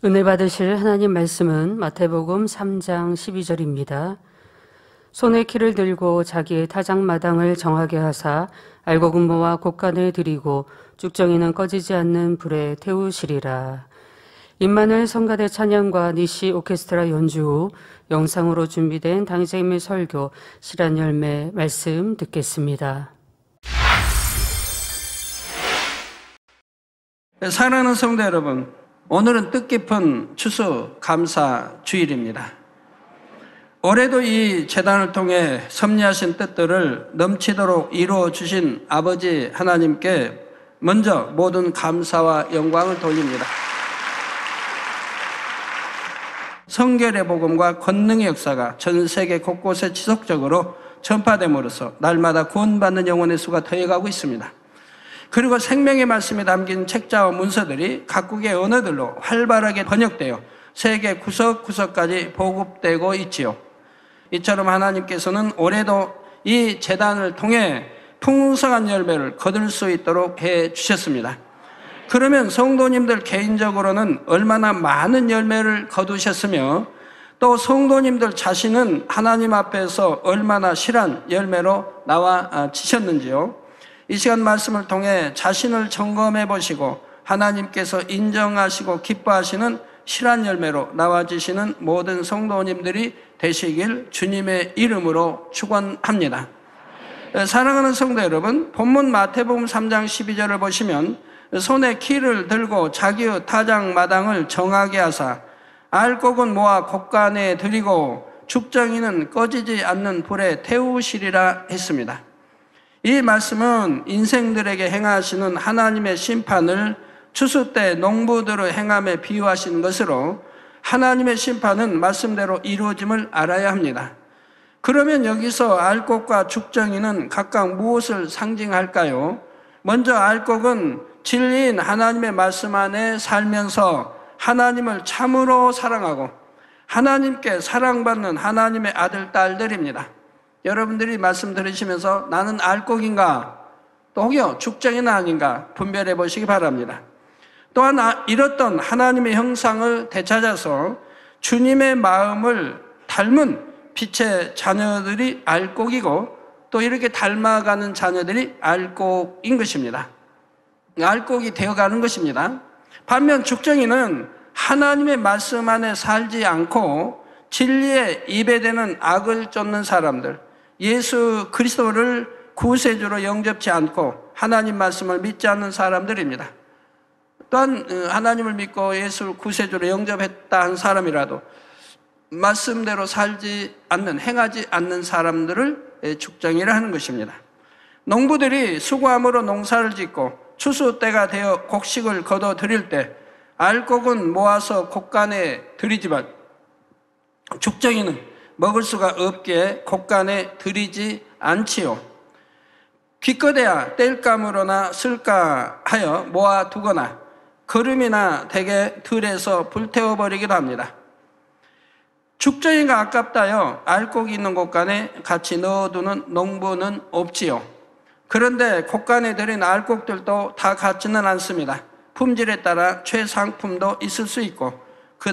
은혜 받으실 하나님 말씀은 마태복음 3장 12절입니다. 손에 키를 들고 자기의 타작마당을 정하게 하사 알곡은모와 곡간을 들이고 쭉정이는 꺼지지 않는 불에 태우시리라. 임마누엘 성가대 찬양과 니시 오케스트라 연주 후 영상으로 준비된 당생의 설교 실한 열매 말씀 듣겠습니다. 사랑하는 성도 여러분, 오늘은 뜻깊은 추수 감사 주일입니다. 올해도 이 재단을 통해 섭리하신 뜻들을 넘치도록 이루어 주신 아버지 하나님께 먼저 모든 감사와 영광을 돌립니다. 성결의 복음과 권능의 역사가 전 세계 곳곳에 지속적으로 전파됨으로써 날마다 구원받는 영혼의 수가 더해가고 있습니다. 그리고 생명의 말씀이 담긴 책자와 문서들이 각국의 언어들로 활발하게 번역되어 세계 구석구석까지 보급되고 있지요. 이처럼 하나님께서는 올해도 이 재단을 통해 풍성한 열매를 거둘 수 있도록 해주셨습니다. 그러면 성도님들 개인적으로는 얼마나 많은 열매를 거두셨으며 또 성도님들 자신은 하나님 앞에서 얼마나 실한 열매로 나와지셨는지요. 이 시간 말씀을 통해 자신을 점검해 보시고 하나님께서 인정하시고 기뻐하시는 실한 열매로 나와주시는 모든 성도님들이 되시길 주님의 이름으로 축원합니다. 사랑하는 성도 여러분, 본문 마태복음 3장 12절을 보시면 손에 키를 들고 자기의 타작마당을 정하게 하사 알곡은 모아 곡간에 들이고 죽정이는 꺼지지 않는 불에 태우시리라 했습니다. 이 말씀은 인생들에게 행하시는 하나님의 심판을 추수 때 농부들의 행함에 비유하신 것으로 하나님의 심판은 말씀대로 이루어짐을 알아야 합니다. 그러면 여기서 알곡과 죽정이는 각각 무엇을 상징할까요? 먼저 알곡은 진리인 하나님의 말씀 안에 살면서 하나님을 참으로 사랑하고 하나님께 사랑받는 하나님의 아들, 딸들입니다. 여러분들이 말씀 들으시면서 나는 알곡인가 또 혹여 죽정이는 아닌가 분별해 보시기 바랍니다. 또한 이렇던 하나님의 형상을 되찾아서 주님의 마음을 닮은 빛의 자녀들이 알곡이고 또 이렇게 닮아가는 자녀들이 알곡인 것입니다. 알곡이 되어가는 것입니다. 반면 죽정이는 하나님의 말씀 안에 살지 않고 진리의 입에 대는 악을 쫓는 사람들, 예수 그리스도를 구세주로 영접치 않고 하나님 말씀을 믿지 않는 사람들입니다. 또한 하나님을 믿고 예수를 구세주로 영접했다 한 사람이라도 말씀대로 살지 않는, 행하지 않는 사람들을 죽정이라 하는 것입니다. 농부들이 수고함으로 농사를 짓고 추수 때가 되어 곡식을 거둬 드릴 때 알곡은 모아서 곡간에 들이지만 죽정이는 먹을 수가 없기에 곡간에 들이지 않지요. 기껏해야 땔감으로나 쓸까 하여 모아두거나 거름이나 대게 들에서 불태워버리기도 합니다. 죽정이가 아깝다여 알곡이 있는 곡간에 같이 넣어두는 농부는 없지요. 그런데 곡간에 들인 알곡들도 다 같지는 않습니다. 품질에 따라 최상품도 있을 수 있고 그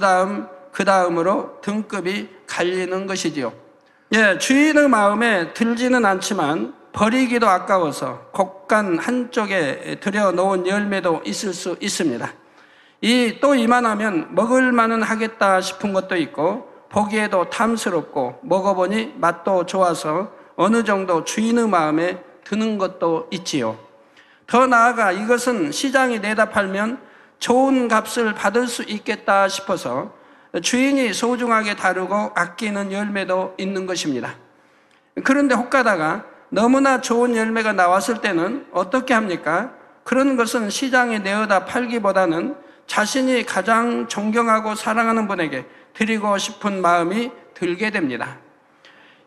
다음으로 등급이 갈리는 것이지요. 주인의 마음에 들지는 않지만 버리기도 아까워서 곡간 한쪽에 들여놓은 열매도 있을 수 있습니다. 또 이만하면 먹을 만은 하겠다 싶은 것도 있고 보기에도 탐스럽고 먹어보니 맛도 좋아서 어느 정도 주인의 마음에 드는 것도 있지요. 더 나아가 이것은 시장에 내다 팔면 좋은 값을 받을 수 있겠다 싶어서 주인이 소중하게 다루고 아끼는 열매도 있는 것입니다. 그런데 혹가다가 너무나 좋은 열매가 나왔을 때는 어떻게 합니까? 그런 것은 시장에 내어다 팔기보다는 자신이 가장 존경하고 사랑하는 분에게 드리고 싶은 마음이 들게 됩니다.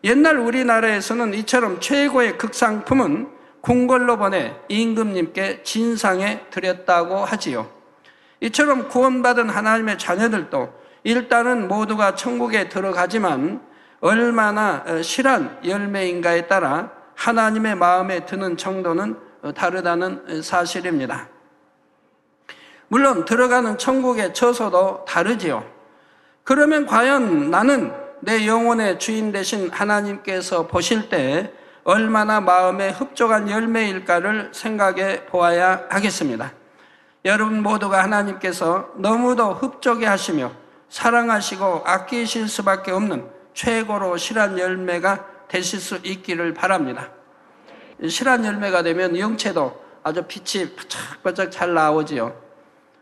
옛날 우리나라에서는 이처럼 최고의 극상품은 궁궐로 보내 임금님께 진상에 드렸다고 하지요. 이처럼 구원받은 하나님의 자녀들도 일단은 모두가 천국에 들어가지만 얼마나 실한 열매인가에 따라 하나님의 마음에 드는 정도는 다르다는 사실입니다. 물론 들어가는 천국의 처소도 다르지요. 그러면 과연 나는 내 영혼의 주인 되신 하나님께서 보실 때 얼마나 마음에 흡족한 열매일까를 생각해 보아야 하겠습니다. 여러분 모두가 하나님께서 너무도 흡족해 하시며 사랑하시고 아끼실 수밖에 없는 최고로 실한 열매가 되실 수 있기를 바랍니다. 실한 열매가 되면 영체도 아주 빛이 바짝바짝 잘 나오지요.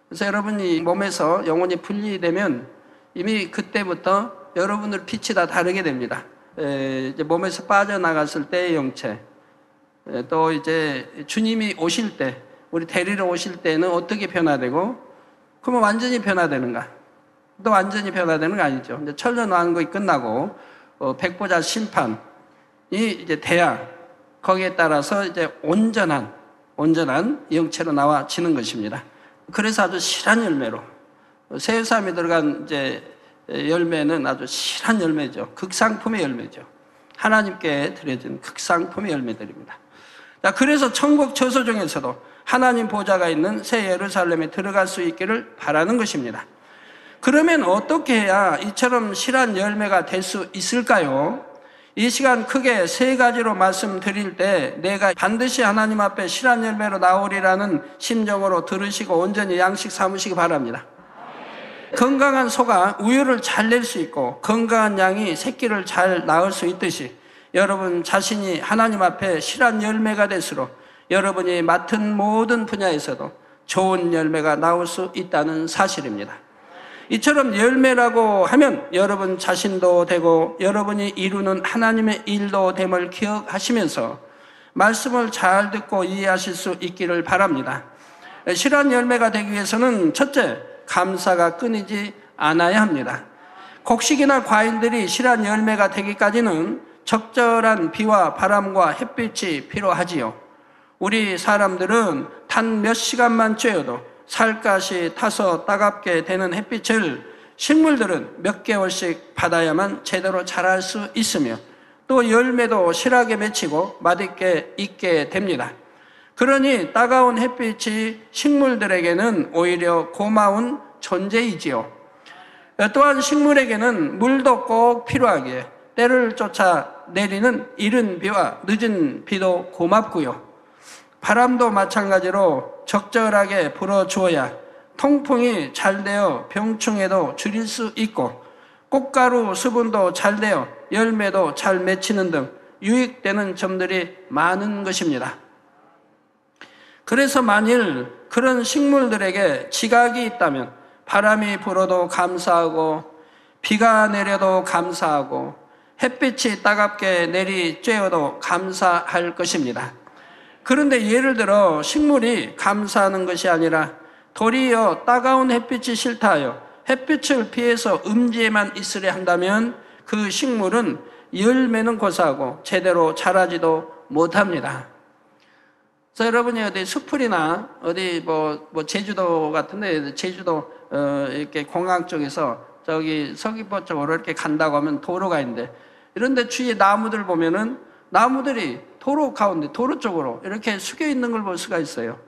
그래서 여러분이 몸에서 영혼이 분리되면 이미 그때부터 여러분들 빛이 다 다르게 됩니다. 이제 몸에서 빠져나갔을 때의 영체, 또 이제 주님이 오실 때, 우리 데리러 오실 때는 어떻게 변화되고, 그러면 완전히 변화되는가? 또 완전히 변화되는 거 아니죠. 이제 천년왕국이 끝나고 백보자 심판이 이제 돼야 거기에 따라서 이제 온전한 영체로 나와지는 것입니다. 그래서 아주 실한 열매로 세삼이 들어간 이제 열매는 아주 실한 열매죠. 극상품의 열매죠. 하나님께 드려진 극상품의 열매들입니다. 자, 그래서 천국 처소 중에서도 하나님 보좌가 있는 새 예루살렘에 들어갈 수 있기를 바라는 것입니다. 그러면 어떻게 해야 이처럼 실한 열매가 될 수 있을까요? 이 시간 크게 세 가지로 말씀드릴 때 내가 반드시 하나님 앞에 실한 열매로 나오리라는 심정으로 들으시고 온전히 양식 삼으시기 바랍니다. 건강한 소가 우유를 잘 낼 수 있고 건강한 양이 새끼를 잘 낳을 수 있듯이 여러분 자신이 하나님 앞에 실한 열매가 될수록 여러분이 맡은 모든 분야에서도 좋은 열매가 나올 수 있다는 사실입니다. 이처럼 열매라고 하면 여러분 자신도 되고 여러분이 이루는 하나님의 일도 됨을 기억하시면서 말씀을 잘 듣고 이해하실 수 있기를 바랍니다. 실한 열매가 되기 위해서는 첫째, 감사가 끊이지 않아야 합니다. 곡식이나 과일들이 실한 열매가 되기까지는 적절한 비와 바람과 햇빛이 필요하지요. 우리 사람들은 단 몇 시간만 쬐어도 살갗이 타서 따갑게 되는 햇빛을 식물들은 몇 개월씩 받아야만 제대로 자랄 수 있으며 또 열매도 실하게 맺히고 맛있게 익게 됩니다. 그러니 따가운 햇빛이 식물들에게는 오히려 고마운 존재이지요. 또한 식물에게는 물도 꼭 필요하기에 때를 쫓아 내리는 이른 비와 늦은 비도 고맙고요. 바람도 마찬가지로 적절하게 불어주어야 통풍이 잘 되어 병충해도 줄일 수 있고 꽃가루 수분도 잘 되어 열매도 잘 맺히는 등 유익되는 점들이 많은 것입니다. 그래서 만일 그런 식물들에게 지각이 있다면 바람이 불어도 감사하고 비가 내려도 감사하고 햇빛이 따갑게 내리쬐어도 감사할 것입니다. 그런데 예를 들어 식물이 감사하는 것이 아니라 도리어 따가운 햇빛이 싫다 하여 햇빛을 피해서 음지에만 있으려 한다면 그 식물은 열매는 고사하고 제대로 자라지도 못합니다. 그래서 여러분이 어디 숲풀이나 어디 뭐 제주도 같은데 제주도 이렇게 공항 쪽에서 저기 서귀포 쪽으로 이렇게 간다고 하면 도로가 있는데 이런데 주위에 나무들 보면은 나무들이 도로 가운데 도로 쪽으로 이렇게 숙여 있는 걸 볼 수가 있어요.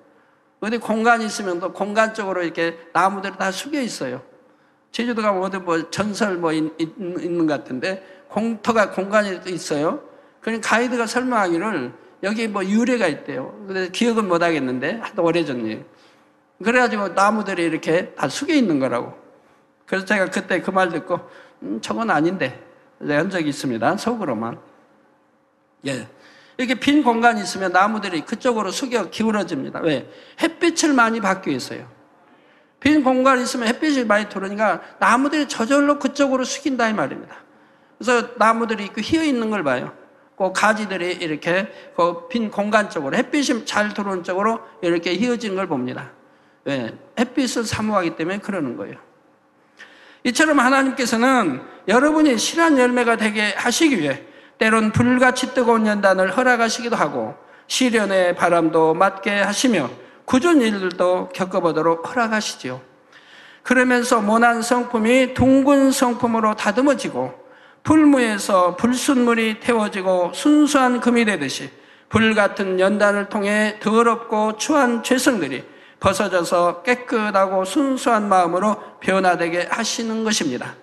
어디 공간이 있으면 또 공간 쪽으로 이렇게 나무들이 다 숙여 있어요. 제주도 가면 어디 전설 있는 것 같은데 공터가 공간이 있어요. 그러니까 가이드가 설명하기를 여기 유래가 있대요. 근데 기억은 못 하겠는데 하도 오래전 일. 그래가지고 나무들이 이렇게 다 숙여 있는 거라고. 그래서 제가 그때 그 말 듣고 저건 아닌데 한 적이 있습니다. 속으로만. 예. 이렇게 빈 공간이 있으면 나무들이 그쪽으로 숙여 기울어집니다. 왜? 햇빛을 많이 받기 위해서요. 빈 공간이 있으면 햇빛이 많이 들어오니까 나무들이 저절로 그쪽으로 숙인다 이 말입니다. 그래서 나무들이 휘어 있는 걸 봐요. 그 가지들이 이렇게 그 빈 공간 쪽으로 햇빛이 잘 들어오는 쪽으로 이렇게 휘어진 걸 봅니다. 왜? 햇빛을 사모하기 때문에 그러는 거예요. 이처럼 하나님께서는 여러분이 실한 열매가 되게 하시기 위해 때론 불같이 뜨거운 연단을 허락하시기도 하고 시련의 바람도 맞게 하시며 굳은 일들도 겪어보도록 허락하시지요. 그러면서 모난 성품이 둥근 성품으로 다듬어지고 불무에서 불순물이 태워지고 순수한 금이 되듯이 불같은 연단을 통해 더럽고 추한 죄성들이 벗어져서 깨끗하고 순수한 마음으로 변화되게 하시는 것입니다.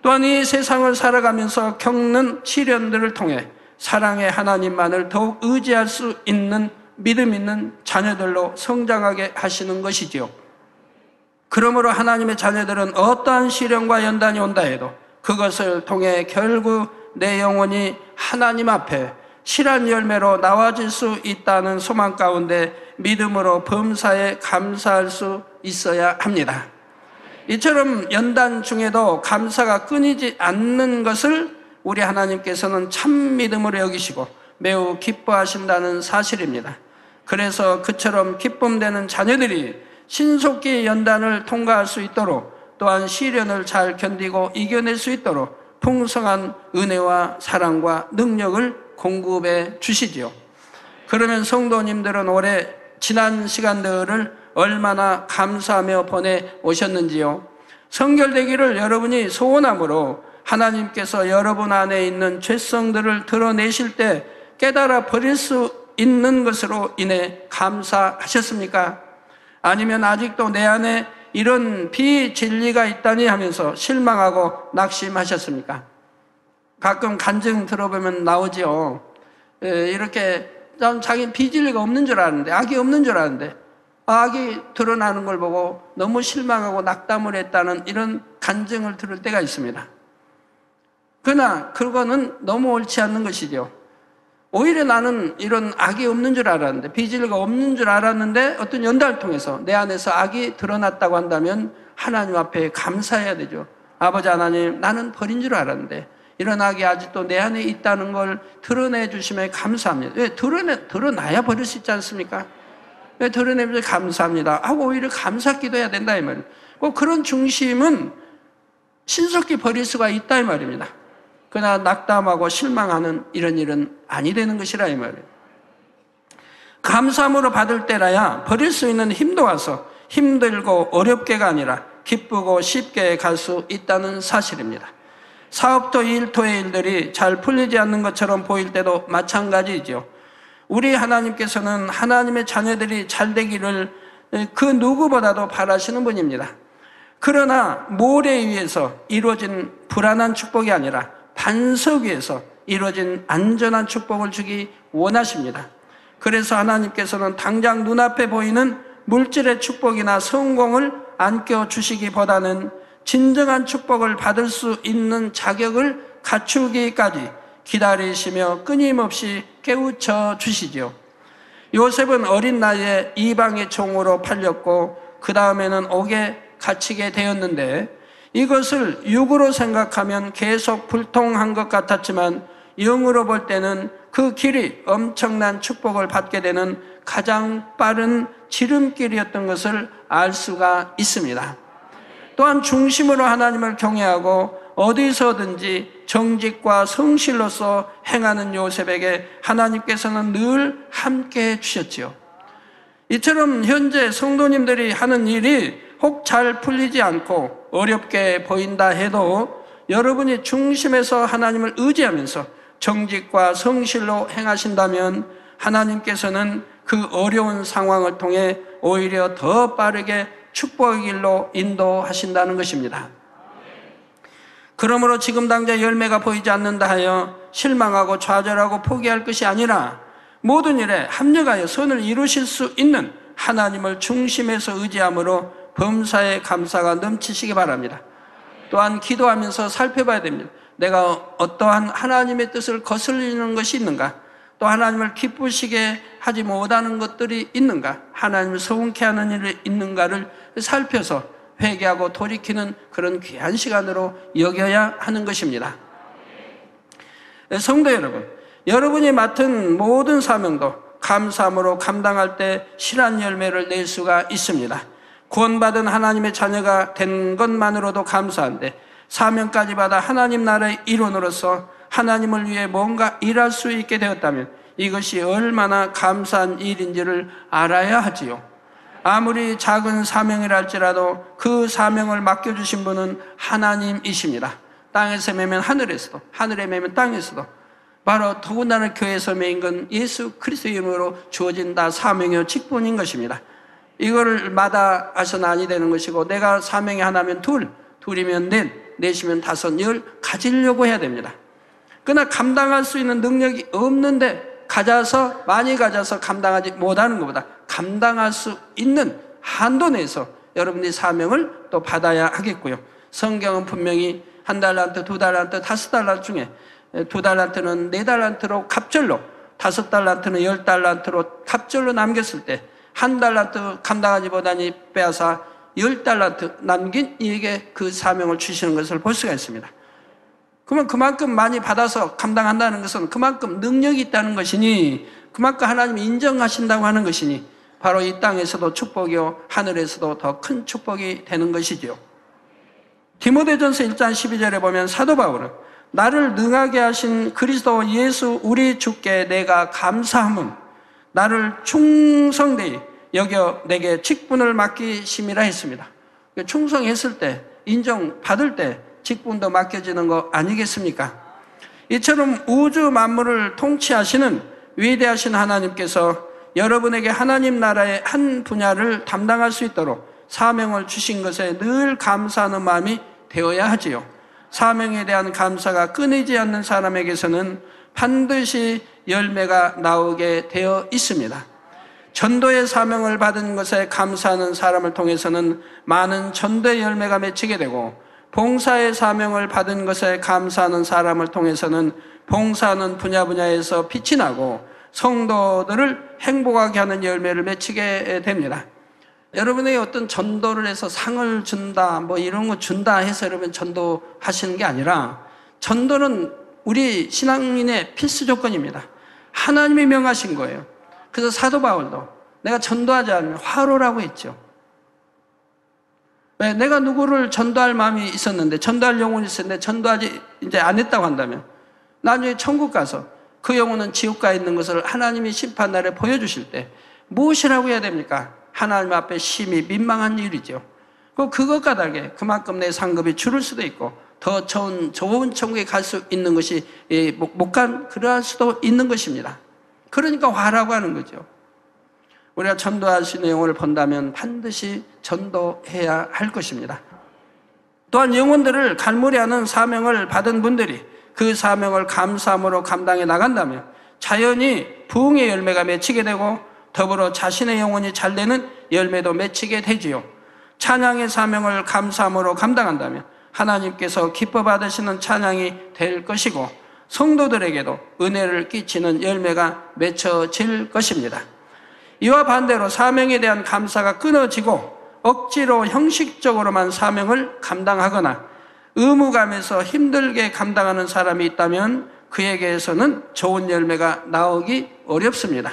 또한 이 세상을 살아가면서 겪는 시련들을 통해 사랑의 하나님만을 더욱 의지할 수 있는 믿음 있는 자녀들로 성장하게 하시는 것이지요. 그러므로 하나님의 자녀들은 어떠한 시련과 연단이 온다 해도 그것을 통해 결국 내 영혼이 하나님 앞에 실한 열매로 나와질 수 있다는 소망 가운데 믿음으로 범사에 감사할 수 있어야 합니다. 이처럼 연단 중에도 감사가 끊이지 않는 것을 우리 하나님께서는 참 믿음으로 여기시고 매우 기뻐하신다는 사실입니다. 그래서 그처럼 기쁨되는 자녀들이 신속히 연단을 통과할 수 있도록 또한 시련을 잘 견디고 이겨낼 수 있도록 풍성한 은혜와 사랑과 능력을 공급해 주시지요. 그러면 성도님들은 올해 지난 시간들을 얼마나 감사하며 보내오셨는지요. 성결되기를 여러분이 소원함으로 하나님께서 여러분 안에 있는 죄성들을 드러내실 때 깨달아 버릴 수 있는 것으로 인해 감사하셨습니까? 아니면 아직도 내 안에 이런 비진리가 있다니 하면서 실망하고 낙심하셨습니까? 가끔 간증 들어보면 나오지요. 이렇게 자기 비진리가 없는 줄 아는데, 악이 없는 줄 아는데 악이 드러나는 걸 보고 너무 실망하고 낙담을 했다는 이런 간증을 들을 때가 있습니다. 그러나 그거는 너무 옳지 않는 것이죠. 오히려 나는 이런 악이 없는 줄 알았는데, 비진리가 없는 줄 알았는데 어떤 연단을 통해서 내 안에서 악이 드러났다고 한다면 하나님 앞에 감사해야 되죠. 아버지 하나님, 나는 버린 줄 알았는데 이런 악이 아직도 내 안에 있다는 걸 드러내 주심에 감사합니다. 왜? 드러나야 버릴 수 있지 않습니까? 왜? 드러내면 감사합니다 하고 오히려 감사 기도해야 된다 이 말이에요. 꼭 그런 중심은 신속히 버릴 수가 있다 이 말입니다. 그러나 낙담하고 실망하는 이런 일은 아니 되는 것이라 이 말이에요. 감사함으로 받을 때라야 버릴 수 있는 힘도 와서 힘들고 어렵게가 아니라 기쁘고 쉽게 갈 수 있다는 사실입니다. 사업도 일토의 일들이 잘 풀리지 않는 것처럼 보일 때도 마찬가지죠. 우리 하나님께서는 하나님의 자녀들이 잘 되기를 그 누구보다도 바라시는 분입니다. 그러나 모래 위에서 이루어진 불안한 축복이 아니라 반석 위에서 이루어진 안전한 축복을 주기 원하십니다. 그래서 하나님께서는 당장 눈앞에 보이는 물질의 축복이나 성공을 안겨주시기보다는 진정한 축복을 받을 수 있는 자격을 갖추기까지 기다리시며 끊임없이 깨우쳐 주시죠. 요셉은 어린 나이에 이방의 종으로 팔렸고 그 다음에는 옥에 갇히게 되었는데 이것을 육으로 생각하면 계속 불통한 것 같았지만 영으로 볼 때는 그 길이 엄청난 축복을 받게 되는 가장 빠른 지름길이었던 것을 알 수가 있습니다. 또한 중심으로 하나님을 경외하고 어디서든지 정직과 성실로서 행하는 요셉에게 하나님께서는 늘 함께해 주셨지요. 이처럼 현재 성도님들이 하는 일이 혹 잘 풀리지 않고 어렵게 보인다 해도 여러분이 중심에서 하나님을 의지하면서 정직과 성실로 행하신다면 하나님께서는 그 어려운 상황을 통해 오히려 더 빠르게 축복의 길로 인도하신다는 것입니다. 그러므로 지금 당장 열매가 보이지 않는다 하여 실망하고 좌절하고 포기할 것이 아니라 모든 일에 합력하여 선을 이루실 수 있는 하나님을 중심에서 의지함으로 범사에 감사가 넘치시기 바랍니다. 또한 기도하면서 살펴봐야 됩니다. 내가 어떠한 하나님의 뜻을 거슬리는 것이 있는가? 또 하나님을 기쁘시게 하지 못하는 것들이 있는가? 하나님을 서운케 하는 일이 있는가를 살펴서 회개하고 돌이키는 그런 귀한 시간으로 여겨야 하는 것입니다. 성도 여러분, 여러분이 맡은 모든 사명도 감사함으로 감당할 때 실한 열매를 낼 수가 있습니다. 구원받은 하나님의 자녀가 된 것만으로도 감사한데 사명까지 받아 하나님 나라의 일원으로서 하나님을 위해 뭔가 일할 수 있게 되었다면 이것이 얼마나 감사한 일인지를 알아야 하지요. 아무리 작은 사명이라 할지라도 그 사명을 맡겨주신 분은 하나님이십니다. 땅에서 매면 하늘에서도, 하늘에 매면 땅에서도, 바로 더군다나 교회에서 매인 건 예수 그리스도의 이름으로 주어진 다 사명이요 직분인 것입니다. 이거를 마다하서는 아니 되는 것이고, 내가 사명이 하나면 둘, 둘이면 넷, 넷이면 다섯, 열 가지려고 해야 됩니다. 그러나 감당할 수 있는 능력이 없는데 많이 가져서 감당하지 못하는 것보다 감당할 수 있는 한도 내에서 여러분이 사명을 또 받아야 하겠고요. 성경은 분명히 1달란트, 2달란트, 5달란트 중에 2달란트는 4달란트로 갑절로, 5달란트는 10달란트로 갑절로 남겼을 때 1달란트 감당하지 못하니 빼앗아 10달란트 남긴 이에게 그 사명을 주시는 것을 볼 수가 있습니다. 그러면 그만큼 많이 받아서 감당한다는 것은 그만큼 능력이 있다는 것이니, 그만큼 하나님이 인정하신다고 하는 것이니 바로 이 땅에서도 축복이요 하늘에서도 더 큰 축복이 되는 것이지요. 디모데전서 1장 12절에 보면 사도 바울은 나를 능하게 하신 그리스도 예수 우리 주께 내가 감사함은 나를 충성되이 여겨 내게 직분을 맡기심이라 했습니다. 충성했을 때, 인정받을 때 직분도 맡겨지는 거 아니겠습니까? 이처럼 우주 만물을 통치하시는 위대하신 하나님께서 여러분에게 하나님 나라의 한 분야를 담당할 수 있도록 사명을 주신 것에 늘 감사하는 마음이 되어야 하지요. 사명에 대한 감사가 끊이지 않는 사람에게서는 반드시 열매가 나오게 되어 있습니다. 전도의 사명을 받은 것에 감사하는 사람을 통해서는 많은 전도의 열매가 맺히게 되고, 봉사의 사명을 받은 것에 감사하는 사람을 통해서는 봉사하는 분야에서 빛이 나고 성도들을 행복하게 하는 열매를 맺히게 됩니다. 여러분에게 어떤 전도를 해서 상을 준다, 뭐 이런 거 준다 해서 여러분 전도하시는 게 아니라, 전도는 우리 신앙인의 필수 조건입니다. 하나님이 명하신 거예요. 그래서 사도 바울도 내가 전도하지 않으면 화로라고 했죠. 왜? 내가 누구를 전도할 마음이 있었는데, 전도할 영혼이 있었는데 전도하지 이제 안 했다고 한다면 나중에 천국 가서 그 영혼은 지옥가에 있는 것을 하나님이 심판날에 보여주실 때 무엇이라고 해야 됩니까? 하나님 앞에 심히 민망한 일이죠. 그것과 다르게 그만큼 내 상급이 줄을 수도 있고 더 좋은 천국에 갈 수 있는 것이 못 간 그러할 수도 있는 것입니다. 그러니까 화라고 하는 거죠. 우리가 전도할 수 있는 영혼을 본다면 반드시 전도해야 할 것입니다. 또한 영혼들을 갈무리하는 사명을 받은 분들이 그 사명을 감사함으로 감당해 나간다면 자연히 부흥의 열매가 맺히게 되고 더불어 자신의 영혼이 잘되는 열매도 맺히게 되지요. 찬양의 사명을 감사함으로 감당한다면 하나님께서 기뻐 받으시는 찬양이 될 것이고 성도들에게도 은혜를 끼치는 열매가 맺혀질 것입니다. 이와 반대로 사명에 대한 감사가 끊어지고 억지로 형식적으로만 사명을 감당하거나 의무감에서 힘들게 감당하는 사람이 있다면 그에게서는 좋은 열매가 나오기 어렵습니다.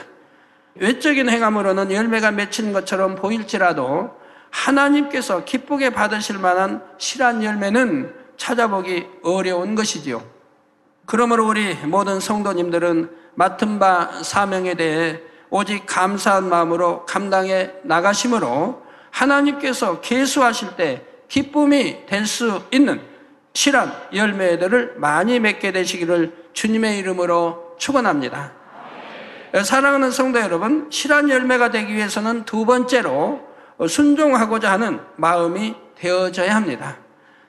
외적인 행함으로는 열매가 맺힌 것처럼 보일지라도 하나님께서 기쁘게 받으실 만한 실한 열매는 찾아보기 어려운 것이지요. 그러므로 우리 모든 성도님들은 맡은 바 사명에 대해 오직 감사한 마음으로 감당해 나가심으로 하나님께서 계수하실 때 기쁨이 될 수 있는 실한 열매들을 많이 맺게 되시기를 주님의 이름으로 축원합니다. 사랑하는 성도 여러분, 실한 열매가 되기 위해서는 두 번째로 순종하고자 하는 마음이 되어져야 합니다.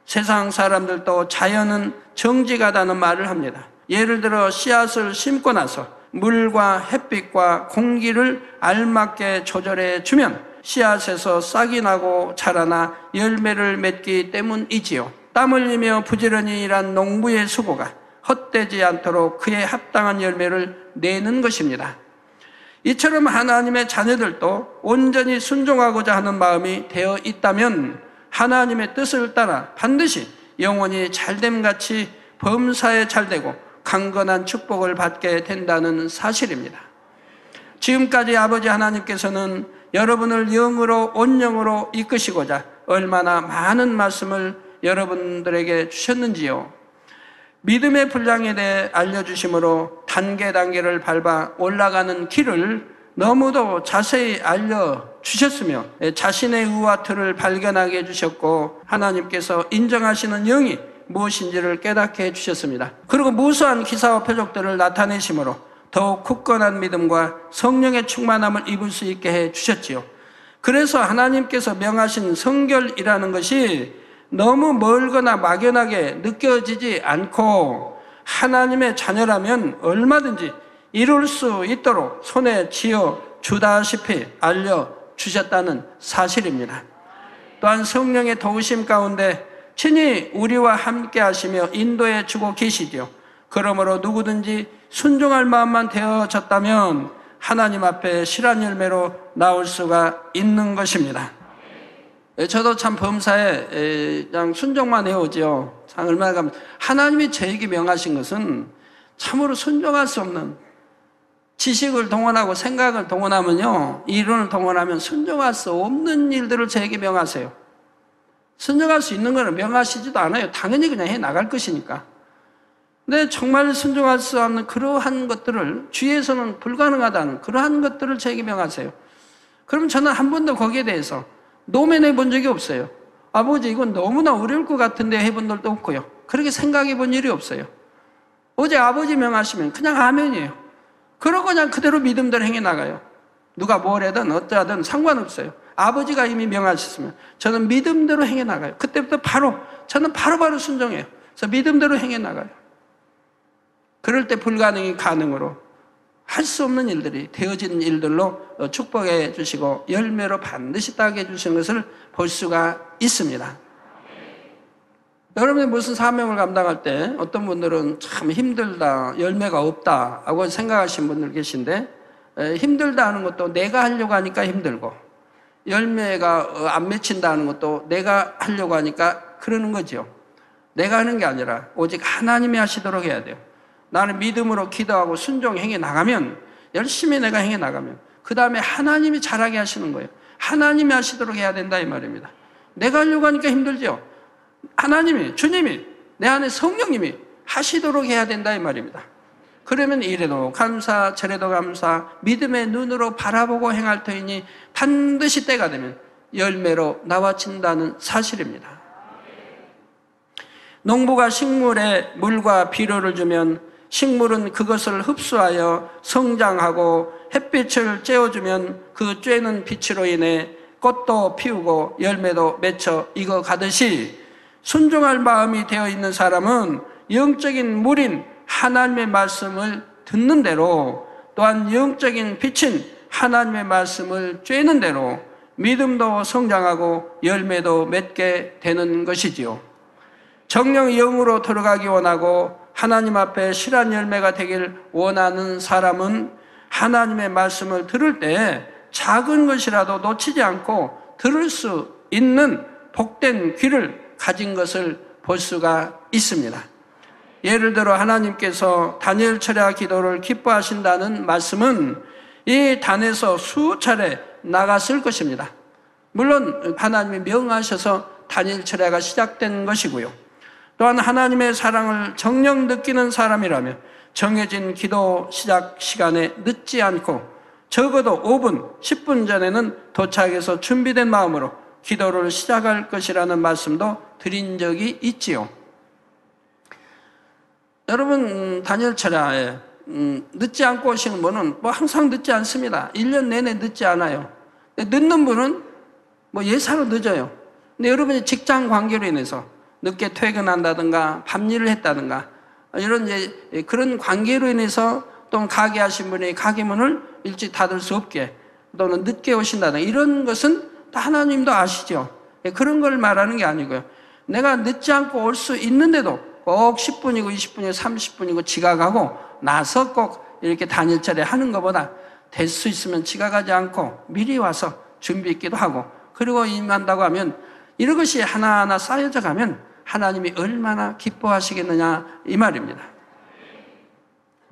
세상 사람들도 자연은 정직하다는 말을 합니다. 예를 들어 씨앗을 심고 나서 물과 햇빛과 공기를 알맞게 조절해 주면 씨앗에서 싹이 나고 자라나 열매를 맺기 때문이지요. 땀 흘리며 부지런히 일한 농부의 수고가 헛되지 않도록 그에 합당한 열매를 내는 것입니다. 이처럼 하나님의 자녀들도 온전히 순종하고자 하는 마음이 되어 있다면 하나님의 뜻을 따라 반드시 영혼이 잘됨같이 범사에 잘되고 강건한 축복을 받게 된다는 사실입니다. 지금까지 아버지 하나님께서는 여러분을 영으로 온영으로 이끄시고자 얼마나 많은 말씀을 여러분들에게 주셨는지요. 믿음의 분량에 대해 알려주심으로 단계를 밟아 올라가는 길을 너무도 자세히 알려주셨으며 자신의 의와 틀을 발견하게 해주셨고 하나님께서 인정하시는 영이 무엇인지를 깨닫게 해주셨습니다. 그리고 무수한 기사와 표적들을 나타내심으로 더욱 굳건한 믿음과 성령의 충만함을 입을 수 있게 해주셨지요. 그래서 하나님께서 명하신 성결이라는 것이 너무 멀거나 막연하게 느껴지지 않고 하나님의 자녀라면 얼마든지 이룰 수 있도록 손에 쥐어 주다시피 알려주셨다는 사실입니다. 또한 성령의 도우심 가운데 친히 우리와 함께 하시며 인도해 주고 계시죠. 그러므로 누구든지 순종할 마음만 되어졌다면 하나님 앞에 실한 열매로 나올 수가 있는 것입니다. 저도 참 범사에 그냥 순종만 해오죠. 참 얼마나 가면 하나님이 저에게 명하신 것은 참으로 순종할 수 없는, 지식을 동원하고 생각을 동원하면요, 이론을 동원하면 순종할 수 없는 일들을 저에게 명하세요. 순종할 수 있는 거는 명하시지도 않아요. 당연히 그냥 해 나갈 것이니까. 근데 정말 순종할 수 없는 그러한 것들을, 주위에서는 불가능하다는 그러한 것들을 저에게 명하세요. 그럼 저는 한 번도 거기에 대해서 노면해 본 적이 없어요. 아버지 이건 너무나 어려울 것 같은데 해본 적도 없고요. 그렇게 생각해 본 일이 없어요. 어제 아버지 명하시면 그냥 아멘이에요. 그러고 그냥 그대로 믿음대로 행해 나가요. 누가 뭘 하든 어떠하든 상관없어요. 아버지가 이미 명하셨으면 저는 믿음대로 행해 나가요. 그때부터 저는 바로 순종해요. 그래서 믿음대로 행해 나가요. 그럴 때 불가능이 가능으로, 할 수 없는 일들이 되어진 일들로 축복해 주시고 열매로 반드시 따게 해주시는 것을 볼 수가 있습니다. 여러분이 무슨 사명을 감당할 때 어떤 분들은 참 힘들다, 열매가 없다 하고 생각하시는 분들 계신데, 힘들다 하는 것도 내가 하려고 하니까 힘들고, 열매가 안 맺힌다는 것도 내가 하려고 하니까 그러는 거죠. 내가 하는 게 아니라 오직 하나님이 하시도록 해야 돼요. 나는 믿음으로 기도하고 순종 행해 나가면, 열심히 내가 행해 나가면 그 다음에 하나님이 잘하게 하시는 거예요. 하나님이 하시도록 해야 된다 이 말입니다. 내가 하려고 하니까 힘들죠. 하나님이, 주님이, 내 안에 성령님이 하시도록 해야 된다 이 말입니다. 그러면 이래도 감사, 저래도 감사, 믿음의 눈으로 바라보고 행할 터이니 반드시 때가 되면 열매로 나와진다는 사실입니다. 농부가 식물에 물과 비료를 주면 식물은 그것을 흡수하여 성장하고, 햇빛을 쬐어주면 그 쬐는 빛으로 인해 꽃도 피우고 열매도 맺혀 익어가듯이, 순종할 마음이 되어 있는 사람은 영적인 물인 하나님의 말씀을 듣는 대로, 또한 영적인 빛인 하나님의 말씀을 쬐는 대로 믿음도 성장하고 열매도 맺게 되는 것이지요. 정령 영으로 들어가기 원하고 하나님 앞에 실한 열매가 되길 원하는 사람은 하나님의 말씀을 들을 때 작은 것이라도 놓치지 않고 들을 수 있는 복된 귀를 가진 것을 볼 수가 있습니다. 예를 들어 하나님께서 다니엘 철야 기도를 기뻐하신다는 말씀은 이 단에서 수차례 나갔을 것입니다. 물론 하나님이 명하셔서 다니엘 철야가 시작된 것이고요. 또한 하나님의 사랑을 정녕 느끼는 사람이라면 정해진 기도 시작 시간에 늦지 않고 적어도 5분, 10분 전에는 도착해서 준비된 마음으로 기도를 시작할 것이라는 말씀도 드린 적이 있지요. 여러분, 다니엘 철야에 늦지 않고 오시는 분은 항상 늦지 않습니다. 1년 내내 늦지 않아요. 늦는 분은 예사로 늦어요. 근데 여러분이 직장 관계로 인해서 늦게 퇴근한다든가 밤일을 했다든가 이런 그런 관계로 인해서, 또는 가게 하신 분이 가게 문을 일찍 닫을 수 없게 또는 늦게 오신다든가 이런 것은 다 하나님도 아시죠. 그런 걸 말하는 게 아니고요. 내가 늦지 않고 올 수 있는데도 꼭 10분이고 20분이고 30분이고 지각하고 나서 꼭 이렇게 다니엘 철야 하는 것보다 될 수 있으면 지각하지 않고 미리 와서 준비 있기도 하고, 그리고 임한다고 하면 이런 것이 하나하나 쌓여져 가면 하나님이 얼마나 기뻐하시겠느냐 이 말입니다.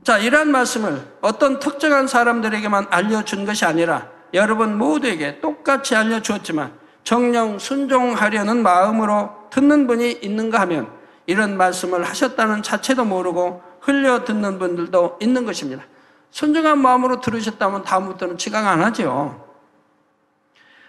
자, 이러한 말씀을 어떤 특정한 사람들에게만 알려준 것이 아니라 여러분 모두에게 똑같이 알려주었지만, 정녕 순종하려는 마음으로 듣는 분이 있는가 하면 이런 말씀을 하셨다는 자체도 모르고 흘려 듣는 분들도 있는 것입니다. 순종한 마음으로 들으셨다면 다음부터는 지각 안 하죠.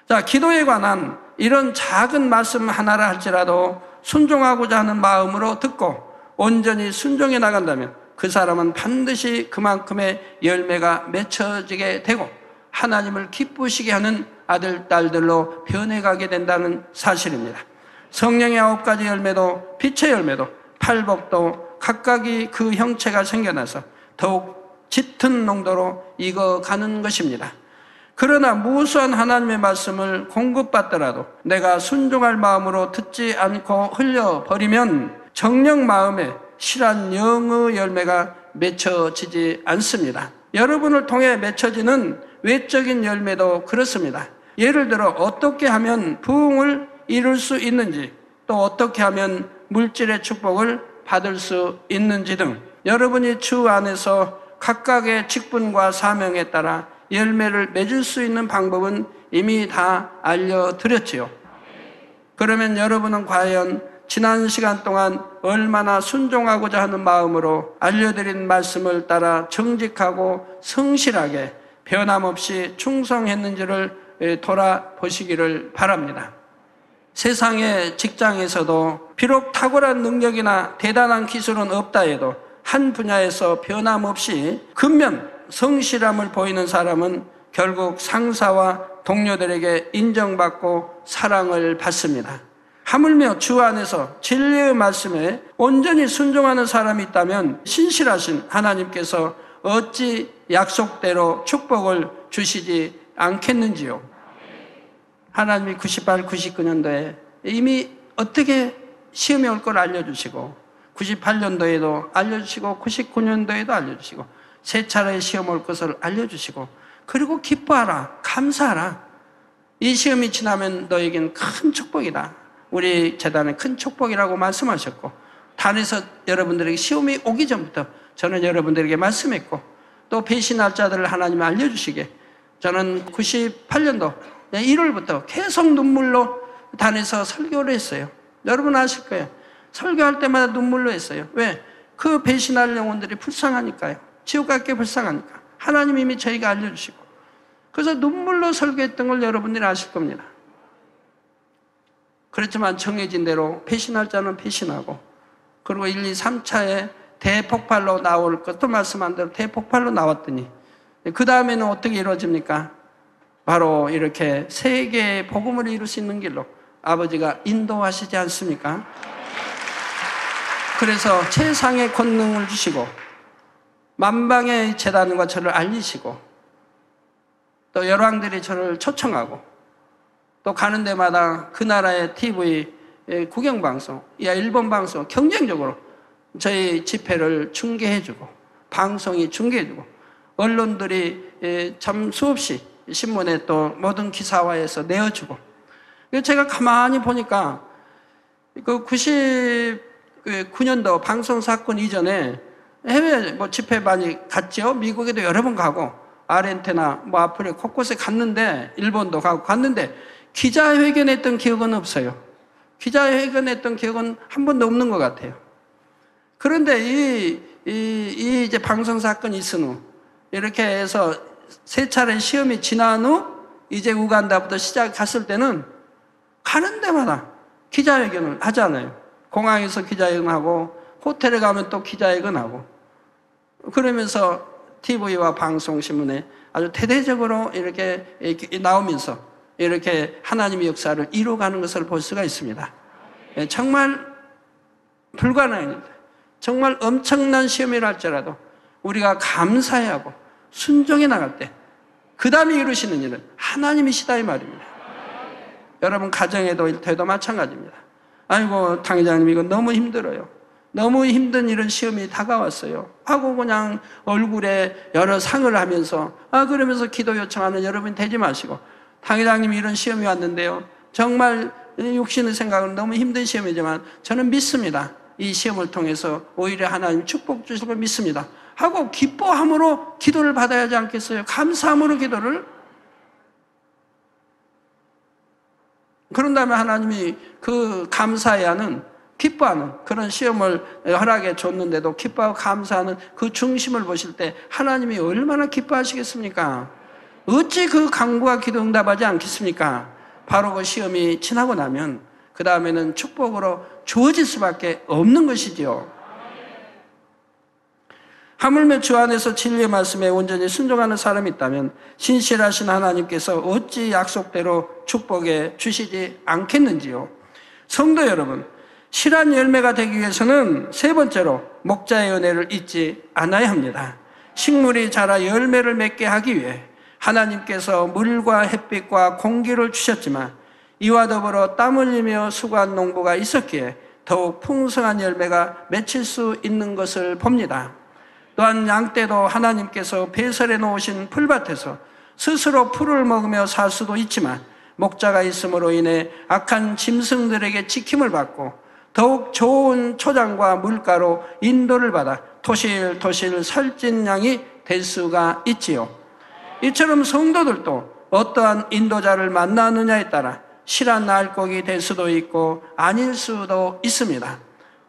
자, 기도에 관한 이런 작은 말씀 하나라 할지라도 순종하고자 하는 마음으로 듣고 온전히 순종해 나간다면 그 사람은 반드시 그만큼의 열매가 맺혀지게 되고 하나님을 기쁘시게 하는 아들, 딸들로 변해가게 된다는 사실입니다. 성령의 9가지 열매도 빛의 열매도 팔복도 각각이 그 형체가 생겨나서 더욱 짙은 농도로 익어가는 것입니다. 그러나 무수한 하나님의 말씀을 공급받더라도 내가 순종할 마음으로 듣지 않고 흘려버리면 정녕 마음에 실한 영의 열매가 맺혀지지 않습니다. 여러분을 통해 맺혀지는 외적인 열매도 그렇습니다. 예를 들어 어떻게 하면 부흥을 이룰 수 있는지, 또 어떻게 하면 물질의 축복을 받을 수 있는지 등 여러분이 주 안에서 각각의 직분과 사명에 따라 열매를 맺을 수 있는 방법은 이미 다 알려드렸지요. 그러면 여러분은 과연 지난 시간 동안 얼마나 순종하고자 하는 마음으로 알려드린 말씀을 따라 정직하고 성실하게 변함없이 충성했는지를 돌아보시기를 바랍니다. 세상의 직장에서도 비록 탁월한 능력이나 대단한 기술은 없다 해도 한 분야에서 변함없이 근면 성실함을 보이는 사람은 결국 상사와 동료들에게 인정받고 사랑을 받습니다. 하물며 주 안에서 진리의 말씀에 온전히 순종하는 사람이 있다면 신실하신 하나님께서 어찌 약속대로 축복을 주시지 않겠는지요. 하나님이 98, 99년도에 이미 어떻게 시험이 올 걸 알려주시고 98년도에도 알려주시고 99년도에도 알려주시고 세 차례의 시험 올 것을 알려주시고 그리고 기뻐하라, 감사하라. 이 시험이 지나면 너에겐 큰 축복이다. 우리 재단은 큰 축복이라고 말씀하셨고 단에서 여러분들에게 시험이 오기 전부터 저는 여러분들에게 말씀했고 또 배신할 자들을 하나님이 알려주시게 저는 98년도 1월부터 계속 눈물로 단에서 설교를 했어요. 여러분 아실 거예요. 설교할 때마다 눈물로 했어요. 왜? 그 배신할 영혼들이 불쌍하니까요. 지옥 갈게 불쌍하니까. 하나님이 이미 저희가 알려주시고 그래서 눈물로 설교했던 걸 여러분들이 아실 겁니다. 그렇지만 정해진 대로 배신할 자는 배신하고 그리고 1, 2, 3차에 대폭발로 나올 것도 말씀한 대로 대폭발로 나왔더니 그 다음에는 어떻게 이루어집니까? 바로 이렇게 세계의 복음을 이룰 수 있는 길로 아버지가 인도하시지 않습니까? 그래서 최상의 권능을 주시고 만방의 재단과 저를 알리시고 또 열왕들이 저를 초청하고 또 가는 데마다 그 나라의 TV 국영방송, 일본 방송 경쟁적으로 저희 집회를 중계해주고 방송이 중계해주고 언론들이 참 수없이 신문에 또 모든 기사화해서 내어주고 제가 가만히 보니까 그 99년도 방송 사건 이전에 해외 집회 많이 갔죠. 미국에도 여러 번 가고 아르헨티나 아프리카 곳곳에 갔는데 일본도 가고 갔는데 기자회견했던 기억은 없어요. 기자회견했던 기억은 한 번도 없는 것 같아요. 그런데 이 이제 방송 사건이 있은 후 이렇게 해서 세 차례 시험이 지난 후 이제 우간다부터 갔을 때는 가는 데마다 기자회견을 하잖아요. 공항에서 기자회견하고 호텔에 가면 또 기자회견하고 그러면서 TV와 방송 신문에 아주 대대적으로 이렇게 나오면서 이렇게 하나님의 역사를 이루어가는 것을 볼 수가 있습니다. 정말 불가능합니다. 정말 엄청난 시험이라 할지라도 우리가 감사해야 하고 순종해 나갈 때 그 다음에 이루시는 일은 하나님이시다 이 말입니다. 여러분 가정에도 일터에도 마찬가지입니다. 아이고 당회장님 이거 너무 힘들어요. 너무 힘든 이런 시험이 다가왔어요 하고 그냥 얼굴에 여러 상을 하면서 그러면서 기도 요청하는 여러분 되지 마시고 당회장님 이런 시험이 왔는데요 정말 육신의 생각은 너무 힘든 시험이지만 저는 믿습니다. 이 시험을 통해서 오히려 하나님 축복 주실 걸 믿습니다 하고 기뻐함으로 기도를 받아야 하지 않겠어요? 감사함으로 기도를. 그런 다음에 하나님이 그 감사해야 하는 기뻐하는 그런 시험을 허락해 줬는데도 기뻐하고 감사하는 그 중심을 보실 때 하나님이 얼마나 기뻐하시겠습니까? 어찌 그 간구와 기도 응답하지 않겠습니까? 바로 그 시험이 지나고 나면 그 다음에는 축복으로 주어질 수밖에 없는 것이지요. 하물며 주 안에서 진리의 말씀에 온전히 순종하는 사람이 있다면 신실하신 하나님께서 어찌 약속대로 축복해 주시지 않겠는지요. 성도 여러분, 실한 열매가 되기 위해서는 세 번째로 목자의 은혜를 잊지 않아야 합니다. 식물이 자라 열매를 맺게 하기 위해 하나님께서 물과 햇빛과 공기를 주셨지만 이와 더불어 땀 흘리며 수고한 농부가 있었기에 더욱 풍성한 열매가 맺힐 수 있는 것을 봅니다. 또한 양떼도 하나님께서 배설해 놓으신 풀밭에서 스스로 풀을 먹으며 살 수도 있지만 목자가 있음으로 인해 악한 짐승들에게 지킴을 받고 더욱 좋은 초장과 물가로 인도를 받아 토실토실 살찐 양이 될 수가 있지요. 이처럼 성도들도 어떠한 인도자를 만나느냐에 따라 실한 알곡이 될 수도 있고 아닐 수도 있습니다.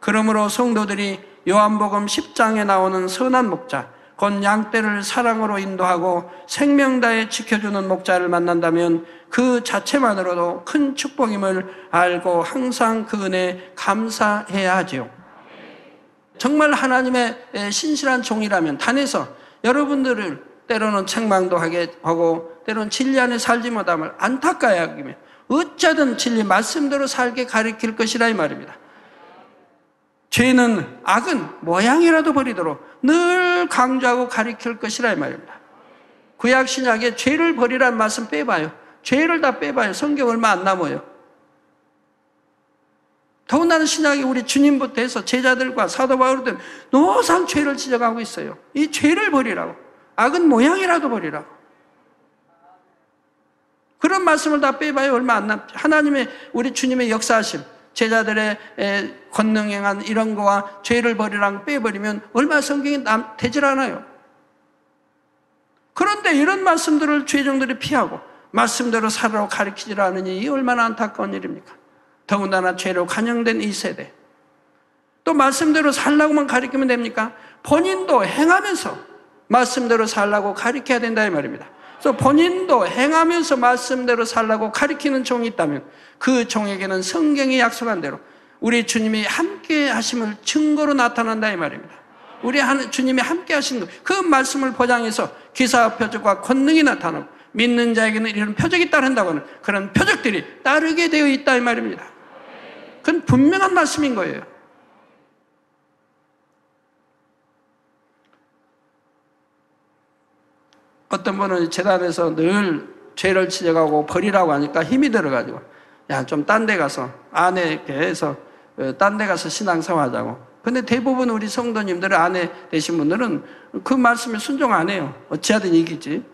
그러므로 성도들이 요한복음 10장에 나오는 선한 목자, 곧 양떼를 사랑으로 인도하고 생명 다해 지켜주는 목자를 만난다면 그 자체만으로도 큰 축복임을 알고 항상 그 은혜에 감사해야 하지요. 정말 하나님의 신실한 종이라면 단에서 여러분들을 때로는 책망도 하게 하고 때로는 진리 안에 살지 못함을 안타까워야 하기면 어쩌든 진리 말씀대로 살게 가르칠 것이라 이 말입니다. 죄는 악은 모양이라도 버리도록 늘 강조하고 가르칠 것이라 이 말입니다. 구약 신약에 죄를 버리라는 말씀 빼봐요. 죄를 다 빼봐요. 성경 얼마 안 남아요. 더군다나 신약이 우리 주님부터 해서 제자들과 사도 바울들 노상 죄를 지적하고 있어요. 이 죄를 버리라고. 악은 모양이라도 버리라고. 그런 말씀을 다 빼봐요. 얼마 안 남죠. 하나님의 우리 주님의 역사하심, 제자들의 권능 행한 이런 거와 죄를 버리랑 빼버리면 얼마 성경이 되질 않아요. 그런데 이런 말씀들을 죄종들이 피하고 말씀대로 살아라고 가르치질 않으니 이 얼마나 안타까운 일입니까? 더군다나 죄로 관영된 이 세대. 또 말씀대로 살라고만 가르치면 됩니까? 본인도 행하면서 말씀대로 살라고 가르쳐야 된다 이 말입니다. 그래서 본인도 행하면서 말씀대로 살라고 가르치는 종이 있다면 그 종에게는 성경이 약속한 대로 우리 주님이 함께 하심을 증거로 나타난다 이 말입니다. 우리 주님이 함께 하신 그 말씀을 포장해서 기사와 표적과 권능이 나타나고 믿는 자에게는 이런 표적이 따른다고 하는 그런 표적들이 따르게 되어 있다 이 말입니다. 그건 분명한 말씀인 거예요. 어떤 분은 재단에서 늘 죄를 지적하고 버리라고 하니까 힘이 들어가지고 야, 좀 딴 데 가서 아내에게 해서 딴 데 가서 신앙생활 하자고. 근데 대부분 우리 성도님들 아내 되신 분들은 그 말씀에 순종 안 해요. 어찌하든 이기지.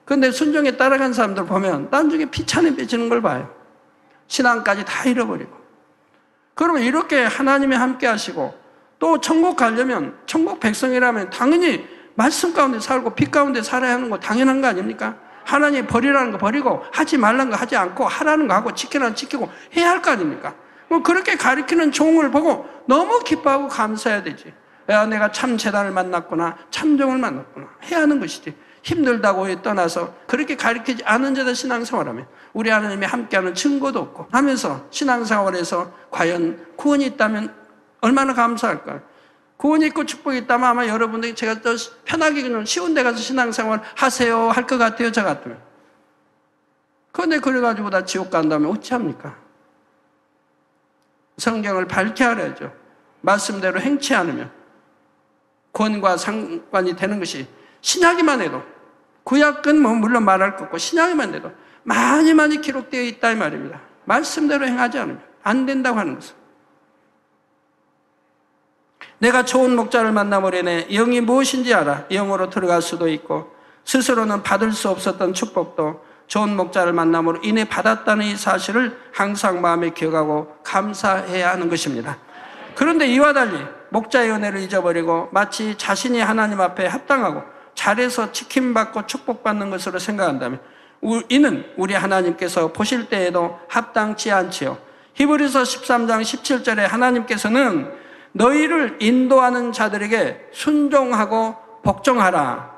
근데 순종에 따라간 사람들 보면 딴중에 피차내 빼지는 걸 봐요. 신앙까지 다 잃어버리고. 그러면 이렇게 하나님이 함께 하시고 또 천국 가려면 천국 백성이라면 당연히 말씀 가운데 살고 빛 가운데 살아야 하는 거 당연한 거 아닙니까? 하나님 버리라는 거 버리고 하지 말라는 거 하지 않고 하라는 거 하고 지키라는 거 지키고 해야 할 거 아닙니까? 뭐 그렇게 가르치는 종을 보고 너무 기뻐하고 감사해야 되지. 야, 내가 참 재단을 만났구나, 참 종을 만났구나 해야 하는 것이지. 힘들다고 떠나서 그렇게 가르치지 않은 자들 신앙생활하면 우리 하나님이 함께하는 증거도 없고 하면서 신앙생활에서 과연 구원이 있다면 얼마나 감사할까요? 구원이 있고 축복이 있다면 아마 여러분들이 제가 더 편하게 그냥 쉬운 데 가서 신앙생활 하세요 할 것 같아요. 저 같으면. 그런데 그래가지고 다 지옥 간다면 어찌합니까? 성경을 밝게 알아야죠. 말씀대로 행치 않으면 구원과 상관이 되는 것이 신약이만 해도 구약은 뭐 물론 말할 것 없고 신약이만 해도 많이 기록되어 있다 이 말입니다. 말씀대로 행하지 않으면 안 된다고 하는 것은. 내가 좋은 목자를 만남으려네 영이 무엇인지 알아 영으로 들어갈 수도 있고 스스로는 받을 수 없었던 축복도 좋은 목자를 만남으로 인해 받았다는 이 사실을 항상 마음에 기억하고 감사해야 하는 것입니다. 그런데 이와 달리 목자의 은혜를 잊어버리고 마치 자신이 하나님 앞에 합당하고 잘해서 지킴받고 축복받는 것으로 생각한다면 이는 우리 하나님께서 보실 때에도 합당치 않지요. 히브리서 13장 17절에 하나님께서는 너희를 인도하는 자들에게 순종하고 복종하라.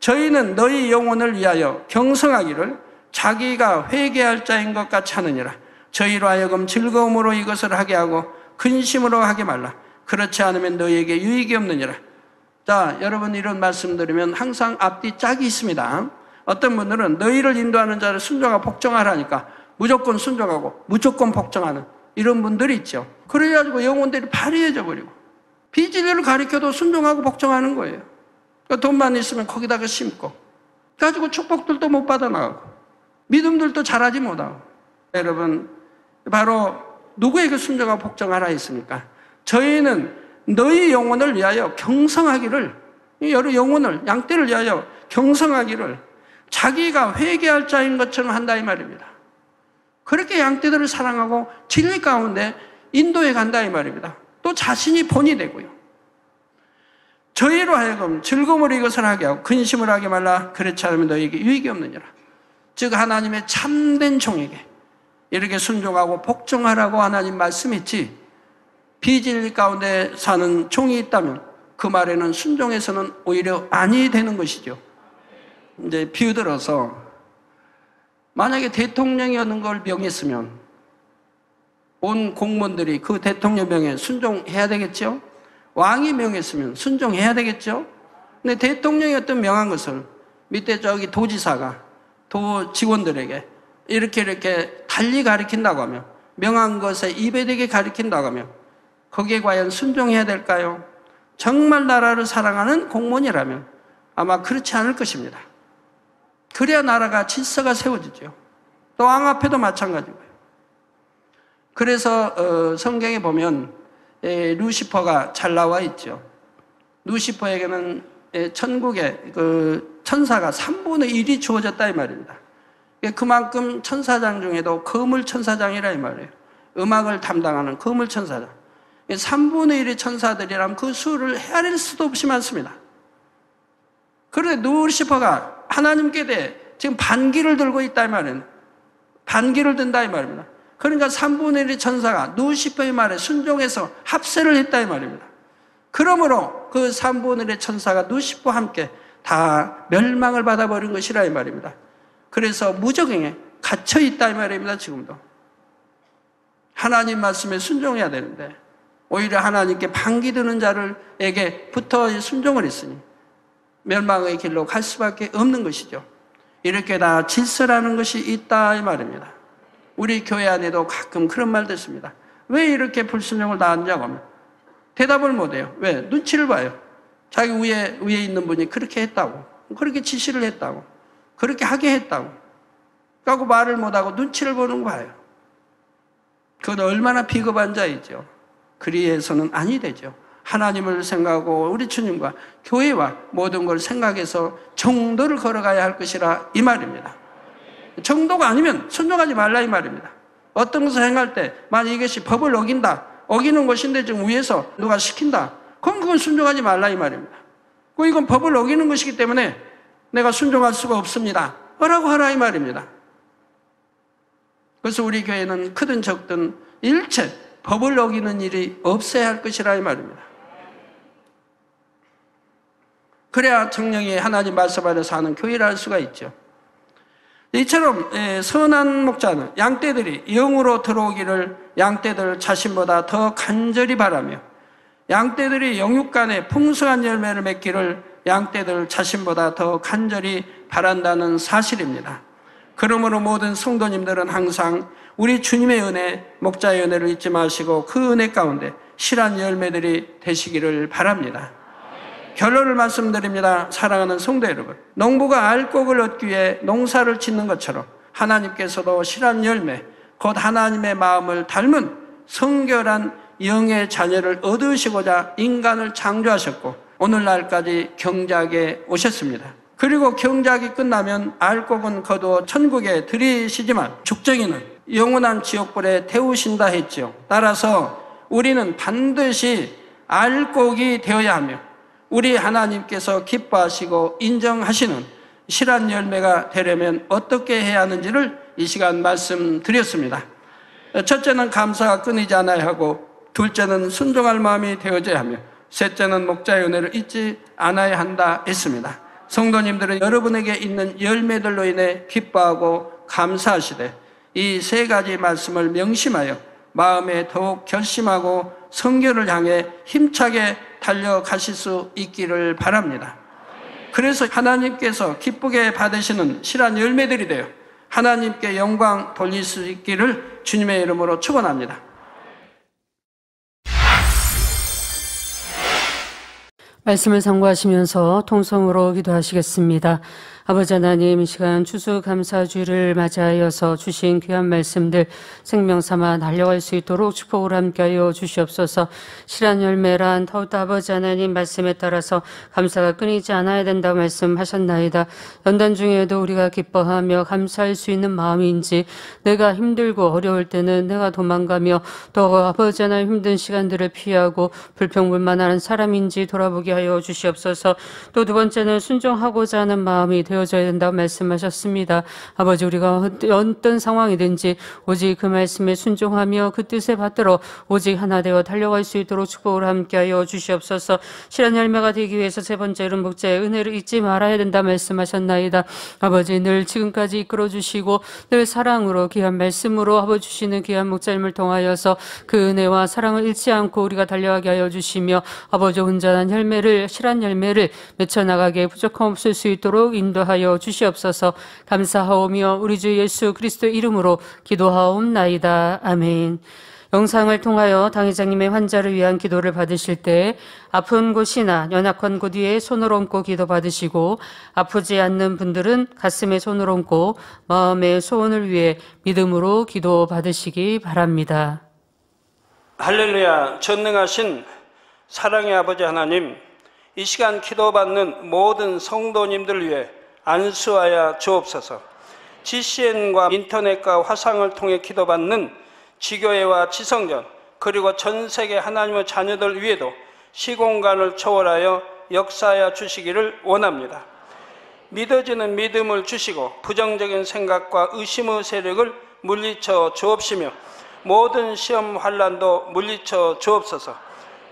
저희는 너희 영혼을 위하여 경성하기를 자기가 회개할 자인 것 같이 하느니라. 저희로 하여금 즐거움으로 이것을 하게 하고 근심으로 하게 말라. 그렇지 않으면 너희에게 유익이 없느니라. 자, 여러분 이런 말씀 드리면 항상 앞뒤 짝이 있습니다. 어떤 분들은 너희를 인도하는 자를 순종하고 복종하라니까 무조건 순종하고 무조건 복종하는 이런 분들이 있죠. 그래가지고 영혼들이 파리해져 버리고 비진리를 가리켜도 순종하고 복종하는 거예요. 그러니까 돈만 있으면 거기다가 심고 가지고 축복들도 못 받아나가고 믿음들도 잘하지 못하고. 여러분 바로 누구에게 순종하고 복종하라 했습니까? 저희는 너희 영혼을 위하여 경성하기를, 여러 영혼을 양떼를 위하여 경성하기를 자기가 회개할 자인 것처럼 한다 이 말입니다. 그렇게 양떼들을 사랑하고 진리 가운데 인도해 간다 이 말입니다. 또 자신이 본이 되고요. 저희로 하여금 즐거움으로 이것을 하게 하고 근심을 하게 말라. 그렇지 않으면 너희에게 유익이 없느니라. 즉 하나님의 참된 종에게 이렇게 순종하고 복종하라고 하나님 말씀했지, 비진리 가운데 사는 종이 있다면 그 말에는 순종해서는 오히려 아니 되는 것이죠. 이제 비유 들어서 만약에 대통령이 어느 걸 명했으면 온 공무원들이 그 대통령 명에 순종해야 되겠죠? 왕이 명했으면 순종해야 되겠죠? 근데 대통령이 어떤 명한 것을 밑에 저기 도지사가 도 직원들에게 이렇게 달리 가르친다고 하면, 명한 것에 입에 대게 가르친다고 하면 거기에 과연 순종해야 될까요? 정말 나라를 사랑하는 공무원이라면 아마 그렇지 않을 것입니다. 그래야 나라가 질서가 세워지죠. 또 왕 앞에도 마찬가지고요. 그래서 성경에 보면 루시퍼가 잘 나와 있죠. 루시퍼에게는 천국에 그 천사가 3분의 1이 주어졌다 이 말입니다. 그만큼 천사장 중에도 거물천사장이라 이 말이에요. 음악을 담당하는 거물천사장. 3분의 1의 천사들이라면 그 수를 헤아릴 수도 없이 많습니다. 그런데 루시퍼가 하나님께 대해 지금 반기를 들고 있다 이 말이에요. 반기를 든다 이 말입니다. 그러니까 3분의 1의 천사가 루시퍼의 말에 순종해서 합세를 했다 이 말입니다. 그러므로 그 3분의 1의 천사가 루시퍼와 함께 다 멸망을 받아버린 것이라 이 말입니다. 그래서 무적행에 갇혀 있다 이 말입니다. 지금도 하나님 말씀에 순종해야 되는데 오히려 하나님께 반기드는 자들에게 붙어 순종을 했으니 멸망의 길로 갈 수밖에 없는 것이죠. 이렇게 다 질서라는 것이 있다 이 말입니다. 우리 교회 안에도 가끔 그런 말 듣습니다. 왜 이렇게 불순종을 당하느냐고 하면 대답을 못해요. 왜? 눈치를 봐요. 자기 위에 있는 분이 그렇게 했다고, 그렇게 지시를 했다고, 그렇게 하게 했다고 하고 말을 못하고 눈치를 보는 거 봐요. 그건 얼마나 비겁한 자이죠. 그리해서는 아니 되죠. 하나님을 생각하고 우리 주님과 교회와 모든 걸 생각해서 정도를 걸어가야 할 것이라 이 말입니다. 정도가 아니면 순종하지 말라 이 말입니다. 어떤 것을 행할 때 만약 이것이 법을 어기는 것인데 지금 위에서 누가 시킨다, 그럼 그건 순종하지 말라 이 말입니다. 이건 법을 어기는 것이기 때문에 내가 순종할 수가 없습니다 라고 하라 이 말입니다. 그래서 우리 교회는 크든 적든 일체 법을 어기는 일이 없어야 할 것이라 이 말입니다. 그래야 정령이 하나님 말씀 안에 사는 교회라 할 수가 있죠. 이처럼 선한 목자는 양떼들이 영으로 들어오기를 양떼들 자신보다 더 간절히 바라며 양떼들이 영육간에 풍성한 열매를 맺기를 양떼들 자신보다 더 간절히 바란다는 사실입니다. 그러므로 모든 성도님들은 항상 우리 주님의 은혜, 목자의 은혜를 잊지 마시고 그 은혜 가운데 실한 열매들이 되시기를 바랍니다. 결론을 말씀드립니다. 사랑하는 성도 여러분, 농부가 알곡을 얻기 위해 농사를 짓는 것처럼 하나님께서도 실한 열매, 곧 하나님의 마음을 닮은 성결한 영의 자녀를 얻으시고자 인간을 창조하셨고 오늘날까지 경작에 오셨습니다. 그리고 경작이 끝나면 알곡은 거두어 천국에 들이시지만 죽정이는 영원한 지옥불에 태우신다 했지요. 따라서 우리는 반드시 알곡이 되어야 하며 우리 하나님께서 기뻐하시고 인정하시는 실한 열매가 되려면 어떻게 해야 하는지를 이 시간 말씀드렸습니다. 첫째는 감사가 끊이지 않아야 하고, 둘째는 순종할 마음이 되어져야 하며, 셋째는 목자의 은혜를 잊지 않아야 한다 했습니다. 성도님들은 여러분에게 있는 열매들로 인해 기뻐하고 감사하시되 이 세 가지 말씀을 명심하여 마음에 더욱 결심하고 성결을 향해 힘차게 달려가실 수 있기를 바랍니다. 그래서 하나님께서 기쁘게 받으시는 실한 열매들이 되어 하나님께 영광 돌릴 수 있기를 주님의 이름으로 축원합니다. 말씀을 상고하시면서 통성으로 기도하시겠습니다. 아버지 하나님, 이 시간 추수감사주일을 맞이하여서 주신 귀한 말씀들 생명 삼아 달려갈 수 있도록 축복을 함께하여 주시옵소서. 실한 열매란 더욱더 아버지 하나님 말씀에 따라서 감사가 끊이지 않아야 된다고 말씀하셨나이다. 연단 중에도 우리가 기뻐하며 감사할 수 있는 마음인지, 내가 힘들고 어려울 때는 내가 도망가며 또 아버지 하나님 힘든 시간들을 피하고 불평불만하는 사람인지 돌아보게 하여 주시옵소서. 또 두 번째는 순종하고자 하는 마음이 되어져야 된다고 말씀하셨습니다. 아버지, 우리가 어떤 상황이든지 오직 그 말씀에 순종하며 그 뜻에 받들어 오직 하나 되어 달려갈 수 있도록 축복을 함께하여 주시옵소서. 실한 열매가 되기 위해서 세 번째는 목자의 은혜를 잊지 말아야 된다 말씀하셨나이다. 아버지, 늘 지금까지 이끌어 주시고 늘 사랑으로 귀한 말씀으로 아버지 주시는 귀한 목자님을 통하여서 그 은혜와 사랑을 잃지 않고 우리가 달려가게 하여 주시며 아버지 온전한 열매를, 실한 열매를 맺혀나가게 부족함 없을 수 있도록 인도하여 주시옵소서. 감사하오며 우리 주 예수 그리스도 이름으로 기도하옵나이다. 아멘. 영상을 통하여 당회장님의 환자를 위한 기도를 받으실 때 아픈 곳이나 연약한 곳 위에 손을 얹고 기도 받으시고, 아프지 않는 분들은 가슴에 손을 얹고 마음의 소원을 위해 믿음으로 기도 받으시기 바랍니다. 할렐루야. 전능하신 사랑의 아버지 하나님, 이 시간 기도받는 모든 성도님들 위해 안수하여 주옵소서. GCN과 인터넷과 화상을 통해 기도받는 지교회와 지성전, 그리고 전 세계 하나님의 자녀들 위에도 시공간을 초월하여 역사하여 주시기를 원합니다. 믿어지는 믿음을 주시고 부정적인 생각과 의심의 세력을 물리쳐 주옵시며 모든 시험 환난도 물리쳐 주옵소서.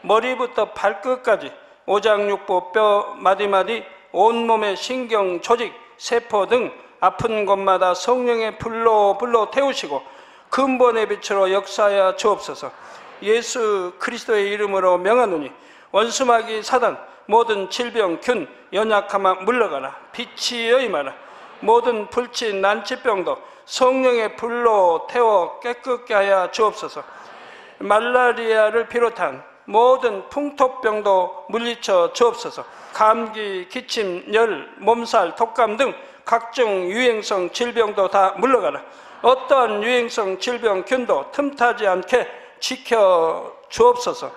머리부터 발끝까지 오장육부 뼈 마디마디 온몸의 신경 조직 세포 등 아픈 곳마다 성령의 불로 태우시고 근본의 빛으로 역사하여 주옵소서. 예수 그리스도의 이름으로 명하노니 원수마귀 사단 모든 질병 균 연약함아 물러가라. 빛이여 임하라. 모든 불치 난치병도 성령의 불로 태워 깨끗게 하여 주옵소서. 말라리아를 비롯한 모든 풍토병도 물리쳐 주옵소서. 감기, 기침, 열, 몸살, 독감 등 각종 유행성 질병도 다 물러가라. 어떠한 유행성 질병균도 틈타지 않게 지켜 주옵소서.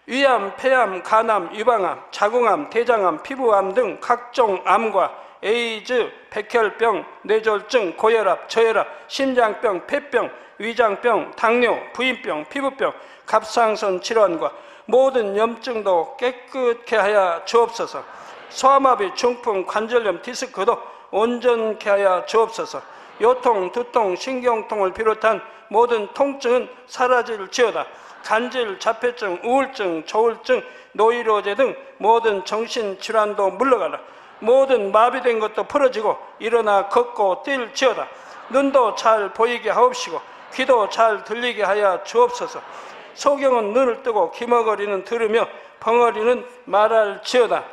위암, 폐암, 간암, 유방암, 자궁암, 대장암, 피부암 등 각종 암과 에이즈, 백혈병, 뇌졸중, 고혈압, 저혈압, 심장병, 폐병, 위장병, 당뇨, 부인병, 피부병, 갑상선 질환과 모든 염증도 깨끗게 하여 주옵소서. 소아마비, 중풍, 관절염, 디스크도 온전케 하여 주옵소서. 요통, 두통, 신경통을 비롯한 모든 통증은 사라질지어다. 간질, 자폐증, 우울증, 조울증, 노이로제 등 모든 정신질환도 물러가라. 모든 마비된 것도 풀어지고 일어나 걷고 뛸지어다. 눈도 잘 보이게 하옵시고 귀도 잘 들리게 하여 주옵소서. 소경은 눈을 뜨고 기머거리는 들으며 벙어리는 말할지어다.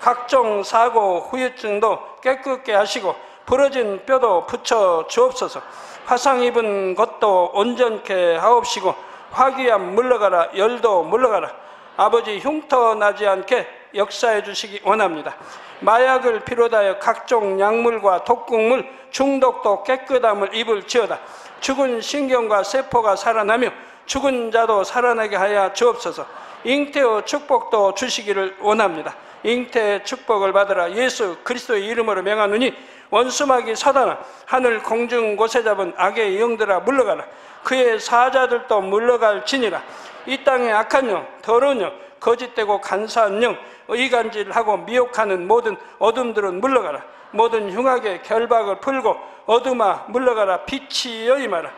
각종 사고, 후유증도 깨끗게 하시고 부러진 뼈도 붙여 주옵소서. 화상 입은 것도 온전케 하옵시고 화기암 물러가라. 열도 물러가라. 아버지 흉터 나지 않게 역사해 주시기 원합니다. 마약을 비롯하여 각종 약물과 독극물 중독도 깨끗함을 입을지어다. 죽은 신경과 세포가 살아나며 죽은 자도 살아나게 하여 주옵소서. 잉태의 축복도 주시기를 원합니다. 잉태의 축복을 받으라. 예수 그리스도의 이름으로 명하노니 원수마귀 사단아, 하늘 공중 곳에 잡은 악의 영들아 물러가라. 그의 사자들도 물러갈지니라. 이 땅의 악한 영, 더러운 영, 거짓되고 간사한 영, 의간질하고 미혹하는 모든 어둠들은 물러가라. 모든 흉악의 결박을 풀고 어둠아 물러가라. 빛이여 임하라.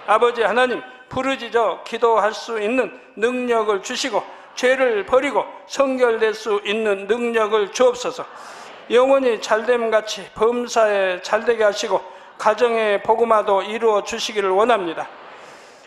아버지 하나님, 부르짖어 기도할 수 있는 능력을 주시고 죄를 버리고 성결될 수 있는 능력을 주옵소서. 영원히 잘됨같이 범사에 잘되게 하시고 가정의 복음화도 이루어 주시기를 원합니다.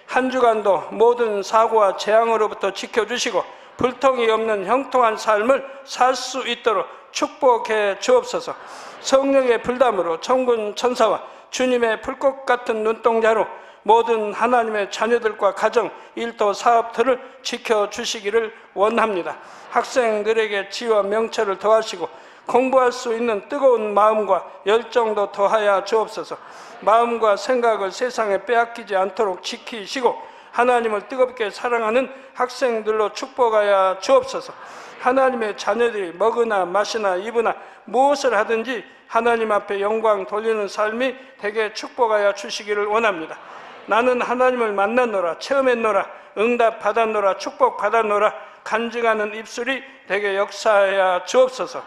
한 주간도 모든 사고와 재앙으로부터 지켜주시고 불통이 없는 형통한 삶을 살 수 있도록 축복해 주옵소서. 성령의 불담으로 천군 천사와 주님의 불꽃 같은 눈동자로 모든 하나님의 자녀들과 가정, 일터, 사업들을 지켜주시기를 원합니다. 학생들에게 지혜와 명철을 더하시고 공부할 수 있는 뜨거운 마음과 열정도 더하여 주옵소서. 마음과 생각을 세상에 빼앗기지 않도록 지키시고 하나님을 뜨겁게 사랑하는 학생들로 축복하여 주옵소서. 하나님의 자녀들이 먹으나 마시나 입으나 무엇을 하든지 하나님 앞에 영광 돌리는 삶이 되게 축복하여 주시기를 원합니다. 나는 하나님을 만났노라, 체험했노라, 응답 받았노라, 축복 받았노라 간증하는 입술이 되게 역사하여 주옵소서.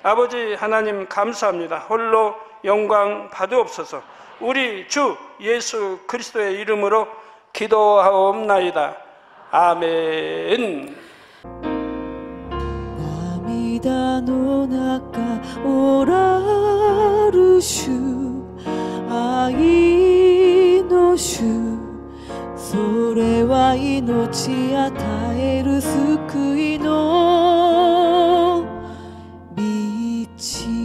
아버지 하나님 감사합니다. 홀로 영광 받으옵소서. 우리 주 예수 그리스도의 이름으로 기도하옵나이다. 아멘. 涙の中おらる主、愛の主、それは命与える救いの道。